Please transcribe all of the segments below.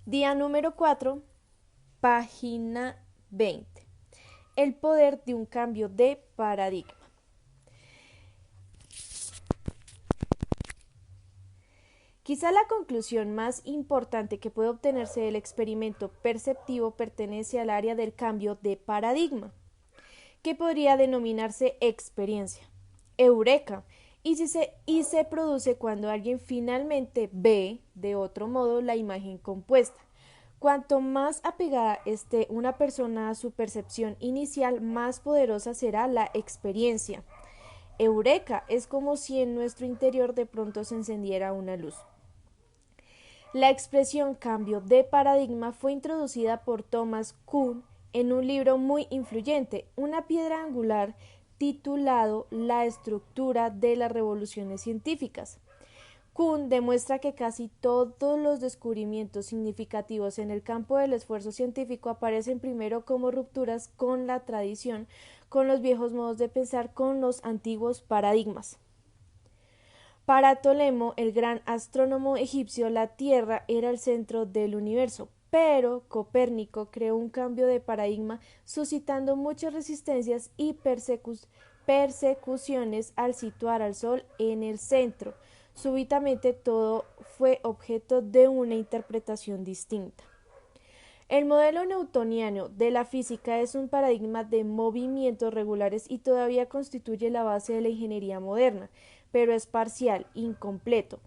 Día número 4, página 20. El poder de un cambio de paradigma. Quizá la conclusión más importante que puede obtenerse del experimento perceptivo pertenece al área del cambio de paradigma, que podría denominarse experiencia, eureka, y se produce cuando alguien finalmente ve de otro modo la imagen compuesta. Cuanto más apegada esté una persona a su percepción inicial, más poderosa será la experiencia. Eureka es como si en nuestro interior de pronto se encendiera una luz. La expresión cambio de paradigma fue introducida por Thomas Kuhn en un libro muy influyente, Una piedra angular, titulado La estructura de las revoluciones científicas. Kuhn demuestra que casi todos los descubrimientos significativos en el campo del esfuerzo científico aparecen primero como rupturas con la tradición, con los viejos modos de pensar, con los antiguos paradigmas. Para Ptolemo, el gran astrónomo egipcio, la Tierra era el centro del universo, pero Copérnico creó un cambio de paradigma suscitando muchas resistencias y persecuciones al situar al Sol en el centro. Súbitamente todo fue objeto de una interpretación distinta. El modelo newtoniano de la física es un paradigma de movimientos regulares y todavía constituye la base de la ingeniería moderna, pero es parcial, incompleto.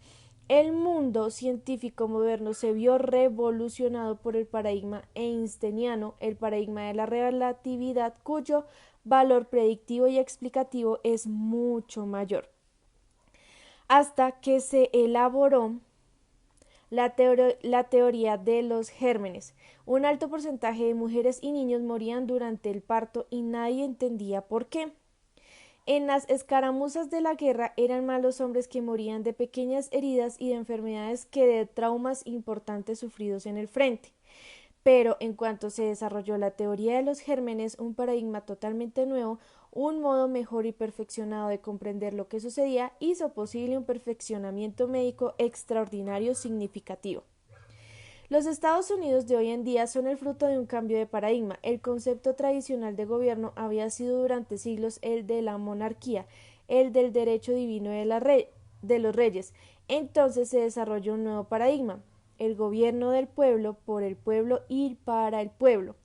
El mundo científico moderno se vio revolucionado por el paradigma einsteiniano, el paradigma de la relatividad, cuyo valor predictivo y explicativo es mucho mayor. Hasta que se elaboró la teoría de los gérmenes. Un alto porcentaje de mujeres y niños morían durante el parto y nadie entendía por qué. En las escaramuzas de la guerra eran más los hombres que morían de pequeñas heridas y de enfermedades que de traumas importantes sufridos en el frente. Pero en cuanto se desarrolló la teoría de los gérmenes, un paradigma totalmente nuevo, un modo mejor y perfeccionado de comprender lo que sucedía, hizo posible un perfeccionamiento médico extraordinario significativo. Los Estados Unidos de hoy en día son el fruto de un cambio de paradigma. El concepto tradicional de gobierno había sido durante siglos el de la monarquía, el del derecho divino de los reyes. Entonces se desarrolló un nuevo paradigma, el gobierno del pueblo, por el pueblo y para el pueblo.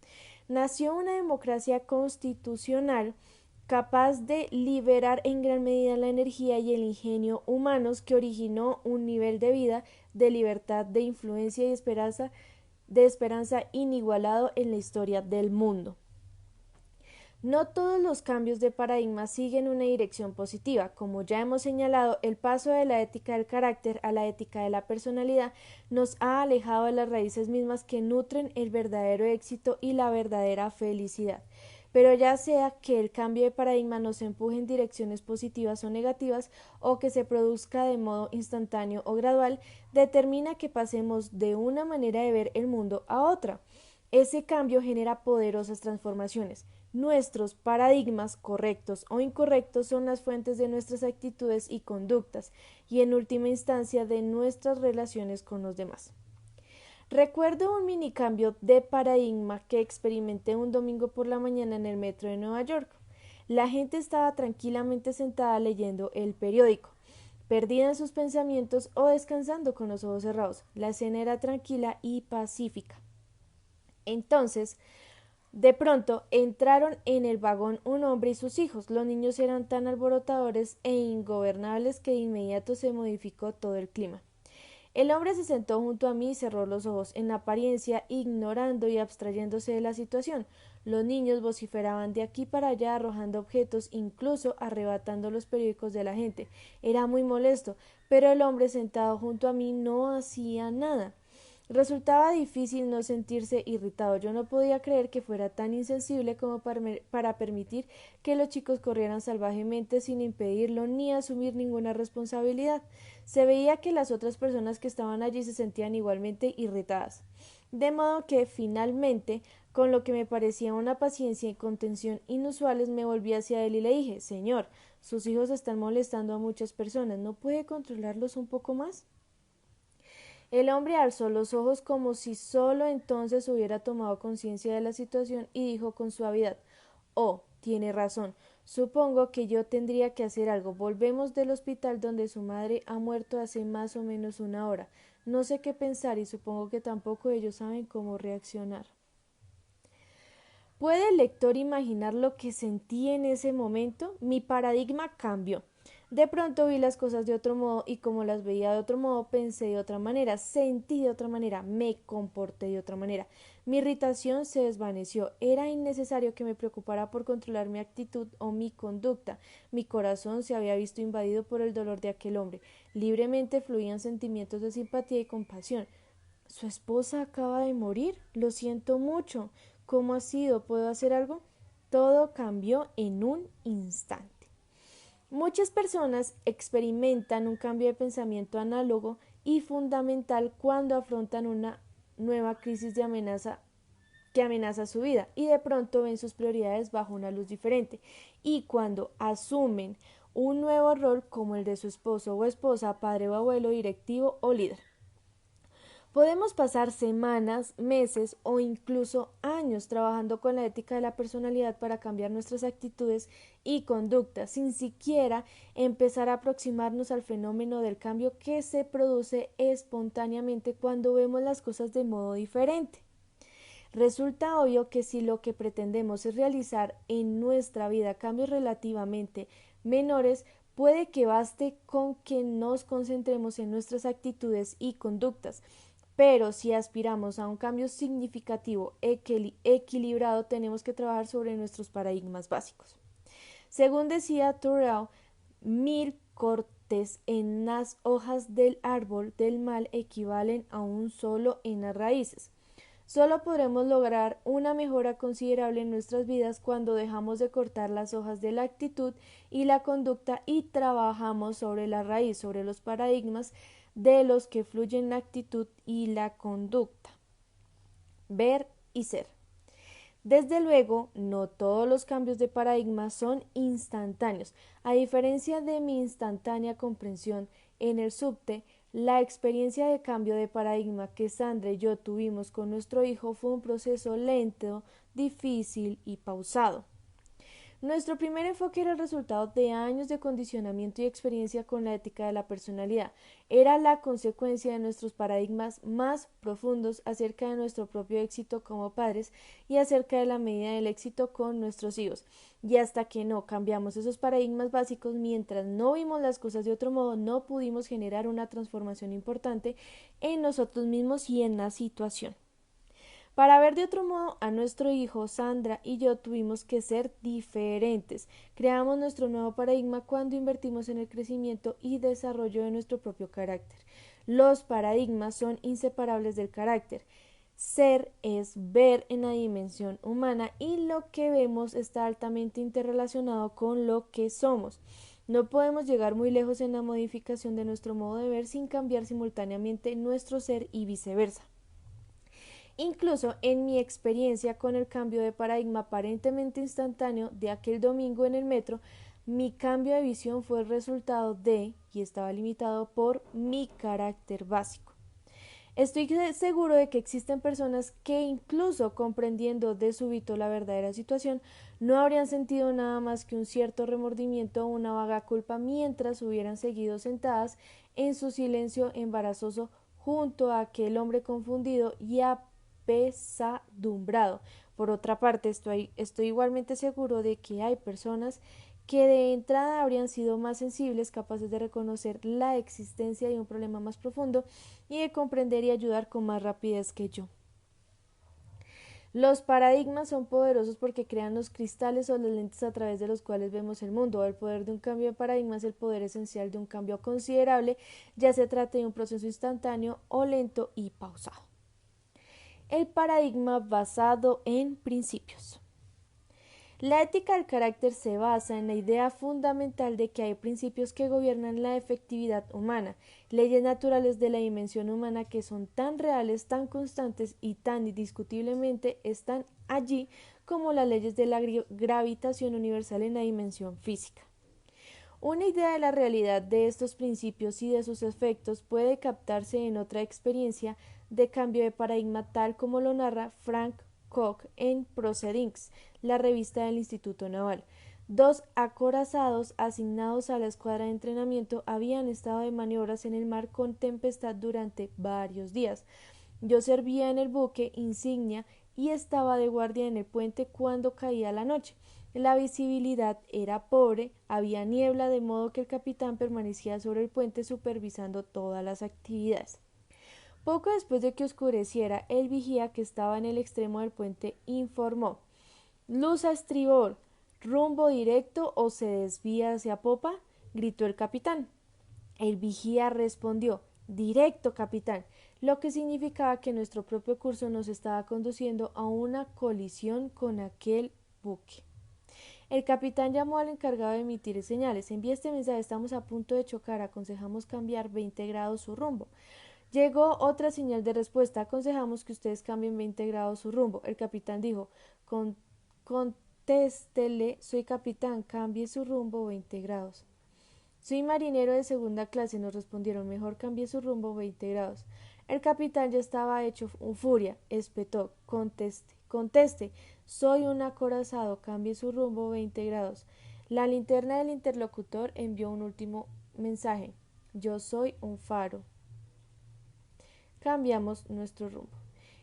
Nació una democracia constitucional capaz de liberar en gran medida la energía y el ingenio humanos que originó un nivel de vida, de libertad, de influencia y de esperanza inigualado en la historia del mundo. No todos los cambios de paradigma siguen una dirección positiva. Como ya hemos señalado, el paso de la ética del carácter a la ética de la personalidad nos ha alejado de las raíces mismas que nutren el verdadero éxito y la verdadera felicidad. Pero ya sea que el cambio de paradigma nos empuje en direcciones positivas o negativas, o que se produzca de modo instantáneo o gradual, determina que pasemos de una manera de ver el mundo a otra. Ese cambio genera poderosas transformaciones. Nuestros paradigmas, correctos o incorrectos, son las fuentes de nuestras actitudes y conductas, y en última instancia de nuestras relaciones con los demás. Recuerdo un minicambio de paradigma que experimenté un domingo por la mañana en el metro de Nueva York. La gente estaba tranquilamente sentada leyendo el periódico, perdida en sus pensamientos o descansando con los ojos cerrados. La escena era tranquila y pacífica. Entonces, de pronto entraron en el vagón un hombre y sus hijos. Los niños eran tan alborotadores e ingobernables que de inmediato se modificó todo el clima. El hombre se sentó junto a mí y cerró los ojos, en apariencia ignorando y abstrayéndose de la situación. Los niños vociferaban de aquí para allá, arrojando objetos, incluso arrebatando los periódicos de la gente. Era muy molesto, pero el hombre sentado junto a mí no hacía nada. Resultaba difícil no sentirse irritado. Yo no podía creer que fuera tan insensible como para permitir que los chicos corrieran salvajemente sin impedirlo ni asumir ninguna responsabilidad. Se veía que las otras personas que estaban allí se sentían igualmente irritadas. De modo que, finalmente, con lo que me parecía una paciencia y contención inusuales, me volví hacia él y le dije: Señor, sus hijos están molestando a muchas personas. ¿No puede controlarlos un poco más? El hombre alzó los ojos como si solo entonces hubiera tomado conciencia de la situación y dijo con suavidad: Oh, tiene razón. Supongo que yo tendría que hacer algo. Volvemos del hospital donde su madre ha muerto hace más o menos una hora. No sé qué pensar y supongo que tampoco ellos saben cómo reaccionar. ¿Puede el lector imaginar lo que sentí en ese momento? Mi paradigma cambió. De pronto vi las cosas de otro modo y como las veía de otro modo, pensé de otra manera, sentí de otra manera, me comporté de otra manera. Mi irritación se desvaneció. Era innecesario que me preocupara por controlar mi actitud o mi conducta. Mi corazón se había visto invadido por el dolor de aquel hombre. Libremente fluían sentimientos de simpatía y compasión. ¿Su esposa acaba de morir? Lo siento mucho. ¿Cómo ha sido? ¿Puedo hacer algo? Todo cambió en un instante. Muchas personas experimentan un cambio de pensamiento análogo y fundamental cuando afrontan una nueva crisis de amenaza que amenaza su vida y de pronto ven sus prioridades bajo una luz diferente y cuando asumen un nuevo rol como el de su esposo o esposa, padre o abuelo, directivo o líder. Podemos pasar semanas, meses o incluso años trabajando con la ética de la personalidad para cambiar nuestras actitudes y conductas, sin siquiera empezar a aproximarnos al fenómeno del cambio que se produce espontáneamente cuando vemos las cosas de modo diferente. Resulta obvio que si lo que pretendemos es realizar en nuestra vida cambios relativamente menores, puede que baste con que nos concentremos en nuestras actitudes y conductas, pero si aspiramos a un cambio significativo, equilibrado, tenemos que trabajar sobre nuestros paradigmas básicos. Según decía Thoreau, 1000 cortes en las hojas del árbol del mal equivalen a un solo en las raíces. Solo podremos lograr una mejora considerable en nuestras vidas cuando dejamos de cortar las hojas de la actitud y la conducta y trabajamos sobre la raíz, sobre los paradigmas de los que fluyen la actitud y la conducta. Ver y ser. Desde luego, no todos los cambios de paradigma son instantáneos. A diferencia de mi instantánea comprensión en el subte, la experiencia de cambio de paradigma que Sandra y yo tuvimos con nuestro hijo fue un proceso lento, difícil y pausado. Nuestro primer enfoque era el resultado de años de condicionamiento y experiencia con la ética de la personalidad. Era la consecuencia de nuestros paradigmas más profundos acerca de nuestro propio éxito como padres y acerca de la medida del éxito con nuestros hijos. Y hasta que no cambiamos esos paradigmas básicos, mientras no vimos las cosas de otro modo, no pudimos generar una transformación importante en nosotros mismos y en la situación. Para ver de otro modo a nuestro hijo, Sandra y yo tuvimos que ser diferentes. Creamos nuestro nuevo paradigma cuando invertimos en el crecimiento y desarrollo de nuestro propio carácter. Los paradigmas son inseparables del carácter. Ser es ver en la dimensión humana y lo que vemos está altamente interrelacionado con lo que somos. No podemos llegar muy lejos en la modificación de nuestro modo de ver sin cambiar simultáneamente nuestro ser y viceversa. Incluso en mi experiencia con el cambio de paradigma aparentemente instantáneo de aquel domingo en el metro, mi cambio de visión fue el resultado de, y estaba limitado por, mi carácter básico. Estoy seguro de que existen personas que incluso comprendiendo de súbito la verdadera situación, no habrían sentido nada más que un cierto remordimiento o una vaga culpa mientras hubieran seguido sentadas en su silencio embarazoso junto a aquel hombre confundido y apesadumbrado. Por otra parte, estoy igualmente seguro de que hay personas que de entrada habrían sido más sensibles, capaces de reconocer la existencia de un problema más profundo y de comprender y ayudar con más rapidez que yo. Los paradigmas son poderosos porque crean los cristales o las lentes a través de los cuales vemos el mundo. El poder de un cambio de paradigma es el poder esencial de un cambio considerable, ya se trate de un proceso instantáneo o lento y pausado. El paradigma basado en principios. La ética del carácter se basa en la idea fundamental de que hay principios que gobiernan la efectividad humana, leyes naturales de la dimensión humana que son tan reales, tan constantes y tan indiscutiblemente están allí como las leyes de la gravitación universal en la dimensión física. Una idea de la realidad de estos principios y de sus efectos puede captarse en otra experiencia de cambio de paradigma tal como lo narra Frank Koch en Proceedings, la revista del Instituto Naval. Dos acorazados asignados a la escuadra de entrenamiento habían estado de maniobras en el mar con tempestad durante varios días. Yo servía en el buque insignia y estaba de guardia en el puente cuando caía la noche. La visibilidad era pobre, había niebla, de modo que el capitán permanecía sobre el puente supervisando todas las actividades. Poco después de que oscureciera, el vigía que estaba en el extremo del puente informó: «Luz a estribor, rumbo directo o se desvía hacia popa», gritó el capitán. El vigía respondió: «Directo, capitán», lo que significaba que nuestro propio curso nos estaba conduciendo a una colisión con aquel buque. El capitán llamó al encargado de emitir señales. «Envía este mensaje, estamos a punto de chocar, aconsejamos cambiar 20 grados su rumbo». Llegó otra señal de respuesta: «Aconsejamos que ustedes cambien 20 grados su rumbo». El capitán dijo: «Contéstele, soy capitán, cambie su rumbo 20 grados». «Soy marinero de segunda clase», nos respondieron. «Mejor cambie su rumbo 20 grados». El capitán ya estaba hecho un furia. Espetó: «Conteste, soy un acorazado, cambie su rumbo 20 grados». La linterna del interlocutor envió un último mensaje: «Yo soy un faro». Cambiamos nuestro rumbo.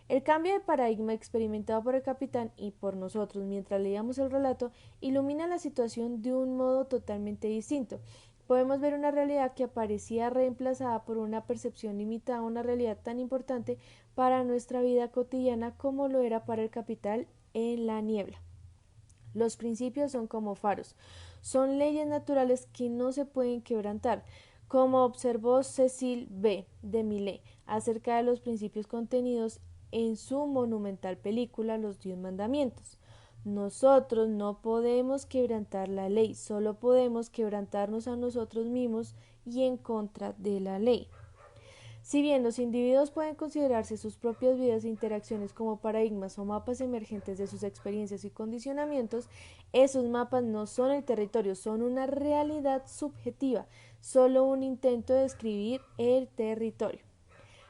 El cambio de paradigma experimentado por el capitán y por nosotros mientras leíamos el relato ilumina la situación de un modo totalmente distinto. Podemos ver una realidad que aparecía reemplazada por una percepción limitada a una realidad tan importante para nuestra vida cotidiana como lo era para el capitán en la niebla. Los principios son como faros, son leyes naturales que no se pueden quebrantar, como observó Cecil B. DeMille acerca de los principios contenidos en su monumental película Los 10 Mandamientos. Nosotros no podemos quebrantar la ley, solo podemos quebrantarnos a nosotros mismos y en contra de la ley. Si bien los individuos pueden considerarse sus propias vidas e interacciones como paradigmas o mapas emergentes de sus experiencias y condicionamientos, esos mapas no son el territorio, son una realidad subjetiva, solo un intento de describir el territorio.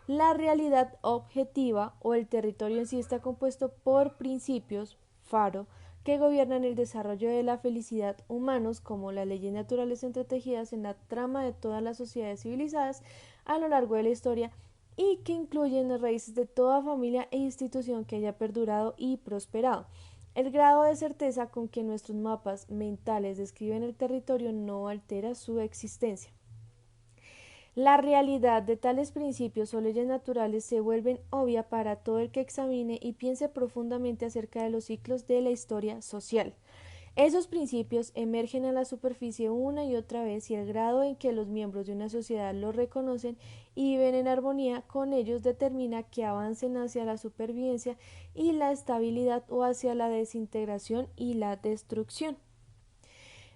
La realidad objetiva o el territorio en sí está compuesto por principios, faro, que gobiernan el desarrollo de la felicidad humanos como las leyes naturales entretejidas en la trama de todas las sociedades civilizadas a lo largo de la historia y que incluyen las raíces de toda familia e institución que haya perdurado y prosperado. El grado de certeza con que nuestros mapas mentales describen el territorio no altera su existencia. La realidad de tales principios o leyes naturales se vuelven obvia para todo el que examine y piense profundamente acerca de los ciclos de la historia social. Esos principios emergen a la superficie una y otra vez y el grado en que los miembros de una sociedad los reconocen y viven en armonía con ellos determina que avancen hacia la supervivencia y la estabilidad o hacia la desintegración y la destrucción.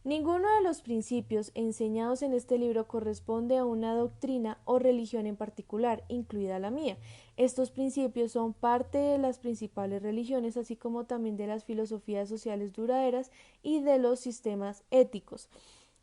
Ninguno de los principios enseñados en este libro corresponde a una doctrina o religión en particular, incluida la mía. Estos principios son parte de las principales religiones, así como también de las filosofías sociales duraderas y de los sistemas éticos.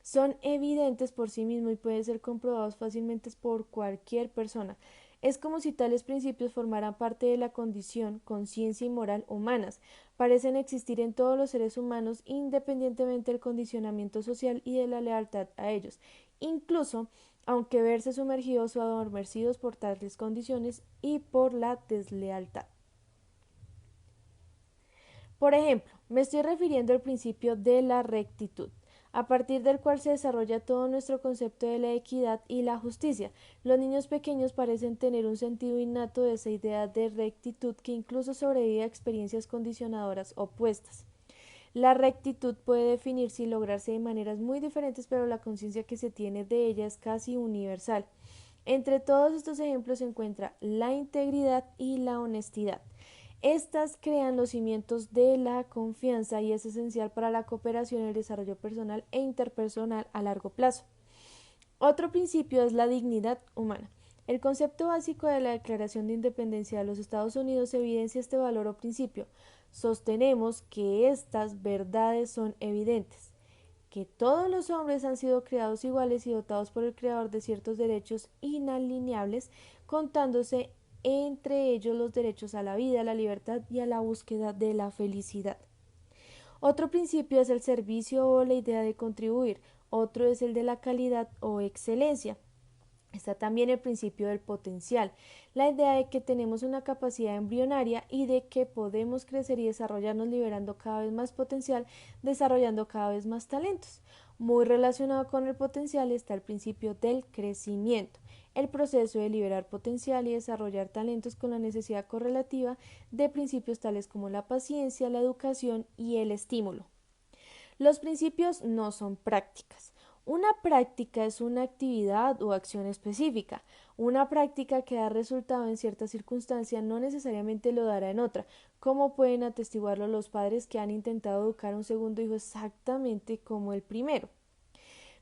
Son evidentes por sí mismos y pueden ser comprobados fácilmente por cualquier persona. Es como si tales principios formaran parte de la condición, conciencia y moral humanas. Parecen existir en todos los seres humanos independientemente del condicionamiento social y de la lealtad a ellos, incluso aunque verse sumergidos o adormecidos por tales condiciones y por la deslealtad. Por ejemplo, me estoy refiriendo al principio de la rectitud, a partir del cual se desarrolla todo nuestro concepto de la equidad y la justicia. Los niños pequeños parecen tener un sentido innato de esa idea de rectitud que incluso sobrevive a experiencias condicionadoras opuestas. La rectitud puede definirse y lograrse de maneras muy diferentes, pero la conciencia que se tiene de ella es casi universal. Entre todos estos ejemplos se encuentra la integridad y la honestidad. Estas crean los cimientos de la confianza y es esencial para la cooperación y el desarrollo personal e interpersonal a largo plazo. Otro principio es la dignidad humana. El concepto básico de la Declaración de Independencia de los Estados Unidos evidencia este valor o principio. Sostenemos que estas verdades son evidentes. que todos los hombres han sido creados iguales y dotados por el Creador de ciertos derechos inalienables, contándose entre ellos los derechos a la vida, a la libertad y a la búsqueda de la felicidad. Otro principio es el servicio o la idea de contribuir, otro es el de la calidad o excelencia. Está también el principio del potencial, la idea de que tenemos una capacidad embrionaria y de que podemos crecer y desarrollarnos liberando cada vez más potencial, desarrollando cada vez más talentos. Muy relacionado con el potencial está el principio del crecimiento, el proceso de liberar potencial y desarrollar talentos con la necesidad correlativa de principios tales como la paciencia, la educación y el estímulo. Los principios no son prácticas. Una práctica es una actividad o acción específica. Una práctica que da resultado en cierta circunstancia no necesariamente lo dará en otra, como pueden atestiguarlo los padres que han intentado educar a un segundo hijo exactamente como el primero.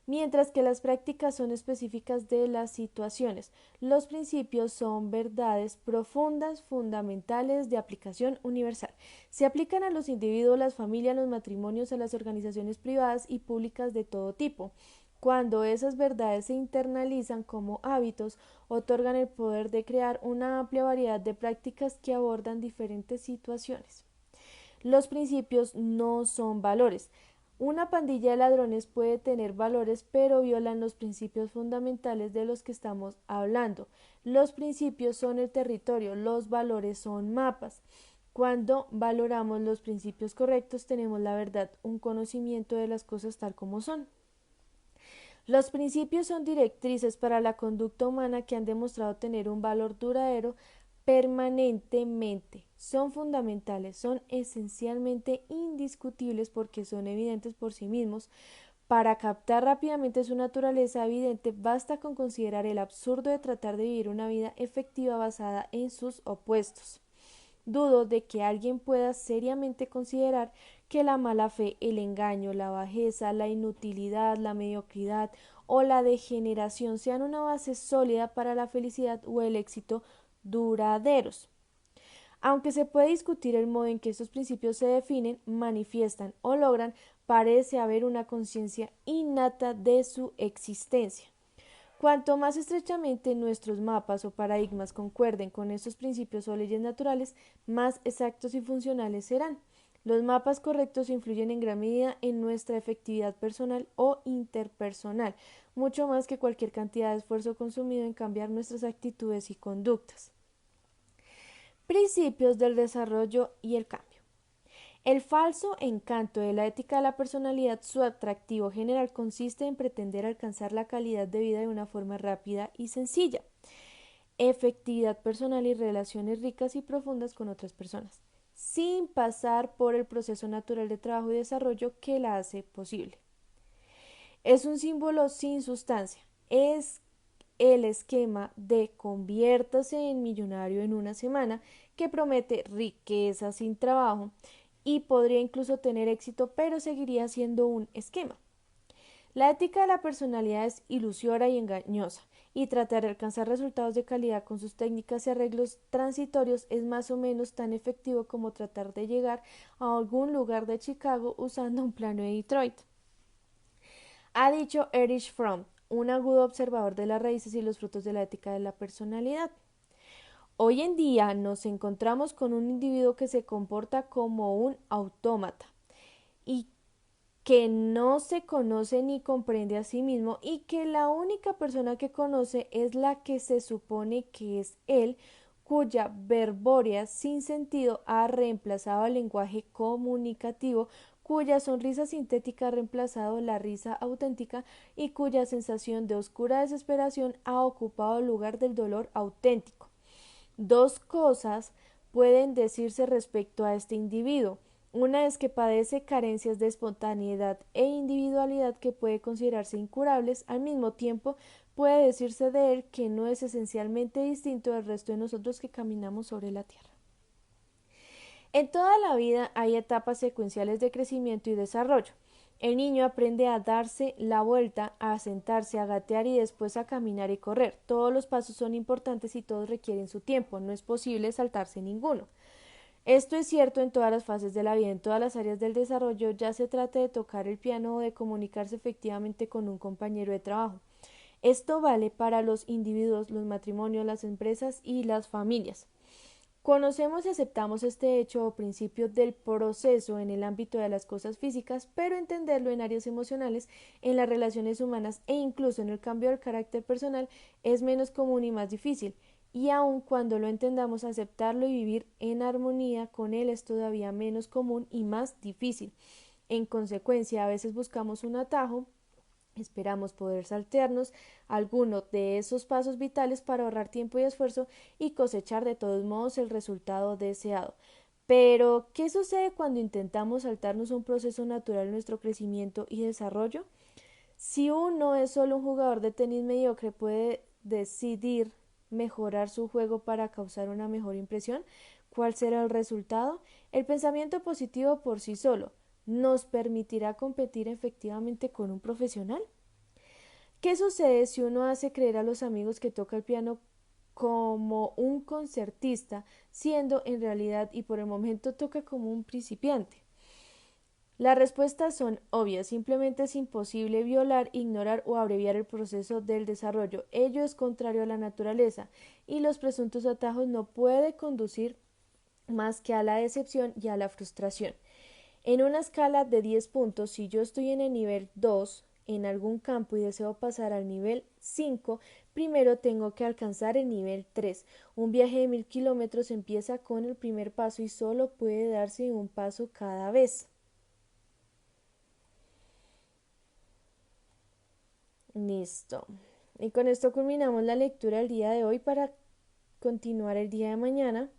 Mientras que las prácticas son específicas de las situaciones, los principios son verdades profundas, fundamentales, de aplicación universal. Se aplican a los individuos, las familias, los matrimonios, a las organizaciones privadas y públicas de todo tipo. Cuando esas verdades se internalizan como hábitos, otorgan el poder de crear una amplia variedad de prácticas que abordan diferentes situaciones. Los principios no son valores. Una pandilla de ladrones puede tener valores, pero violan los principios fundamentales de los que estamos hablando. Los principios son el territorio, los valores son mapas. Cuando valoramos los principios correctos, tenemos la verdad, un conocimiento de las cosas tal como son. Los principios son directrices para la conducta humana que han demostrado tener un valor duradero permanentemente. Son fundamentales, son esencialmente indiscutibles porque son evidentes por sí mismos. Para captar rápidamente su naturaleza evidente, basta con considerar el absurdo de tratar de vivir una vida efectiva basada en sus opuestos. Dudo de que alguien pueda seriamente considerar que la mala fe, el engaño, la bajeza, la inutilidad, la mediocridad o la degeneración sean una base sólida para la felicidad o el éxito duraderos. Aunque se puede discutir el modo en que estos principios se definen, manifiestan o logran, parece haber una conciencia innata de su existencia. Cuanto más estrechamente nuestros mapas o paradigmas concuerden con estos principios o leyes naturales, más exactos y funcionales serán. Los mapas correctos influyen en gran medida en nuestra efectividad personal o interpersonal, mucho más que cualquier cantidad de esfuerzo consumido en cambiar nuestras actitudes y conductas. Principios del desarrollo y el cambio. El falso encanto de la ética de la personalidad, su atractivo general consiste en pretender alcanzar la calidad de vida de una forma rápida y sencilla, efectividad personal y relaciones ricas y profundas con otras personas, sin pasar por el proceso natural de trabajo y desarrollo que la hace posible. Es un símbolo sin sustancia, es el esquema de conviértase en millonario en una semana que promete riqueza sin trabajo y podría incluso tener éxito, pero seguiría siendo un esquema. La ética de la personalidad es ilusoria y engañosa, y tratar de alcanzar resultados de calidad con sus técnicas y arreglos transitorios es más o menos tan efectivo como tratar de llegar a algún lugar de Chicago usando un plano de Detroit. Ha dicho Erich Fromm, un agudo observador de las raíces y los frutos de la ética de la personalidad. Hoy en día nos encontramos con un individuo que se comporta como un autómata y que no se conoce ni comprende a sí mismo y que la única persona que conoce es la que se supone que es él, cuya verbórea sin sentido ha reemplazado el lenguaje comunicativo, cuya sonrisa sintética ha reemplazado la risa auténtica y cuya sensación de oscura desesperación ha ocupado el lugar del dolor auténtico. Dos cosas pueden decirse respecto a este individuo. Una es que padece carencias de espontaneidad e individualidad que puede considerarse incurables. Al mismo tiempo, puede decirse de él que no es esencialmente distinto del resto de nosotros que caminamos sobre la tierra. En toda la vida hay etapas secuenciales de crecimiento y desarrollo. El niño aprende a darse la vuelta, a sentarse, a gatear y después a caminar y correr. Todos los pasos son importantes y todos requieren su tiempo. No es posible saltarse ninguno. Esto es cierto en todas las fases de la vida, en todas las áreas del desarrollo, ya se trate de tocar el piano o de comunicarse efectivamente con un compañero de trabajo. Esto vale para los individuos, los matrimonios, las empresas y las familias. Conocemos y aceptamos este hecho o principio del proceso en el ámbito de las cosas físicas, pero entenderlo en áreas emocionales, en las relaciones humanas e incluso en el cambio del carácter personal es menos común y más difícil. Y aun cuando lo entendamos, aceptarlo y vivir en armonía con él es todavía menos común y más difícil. En consecuencia, a veces buscamos un atajo. Esperamos poder saltearnos alguno de esos pasos vitales para ahorrar tiempo y esfuerzo y cosechar de todos modos el resultado deseado. Pero, ¿qué sucede cuando intentamos saltarnos un proceso natural en nuestro crecimiento y desarrollo? Si uno es solo un jugador de tenis mediocre, puede decidir mejorar su juego para causar una mejor impresión. ¿Cuál será el resultado? El pensamiento positivo por sí solo nos permitirá competir efectivamente con un profesional. ¿Qué sucede si uno hace creer a los amigos que toca el piano como un concertista, siendo en realidad y por el momento toca como un principiante? Las respuestas son obvias, simplemente es imposible violar, ignorar o abreviar el proceso del desarrollo. Ello es contrario a la naturaleza y los presuntos atajos no pueden conducir más que a la decepción y a la frustración. En una escala de 10 puntos, si yo estoy en el nivel 2 en algún campo y deseo pasar al nivel 5, primero tengo que alcanzar el nivel 3. Un viaje de 1000 kilómetros empieza con el primer paso y solo puede darse un paso cada vez. Listo. Y con esto culminamos la lectura del día de hoy para continuar el día de mañana.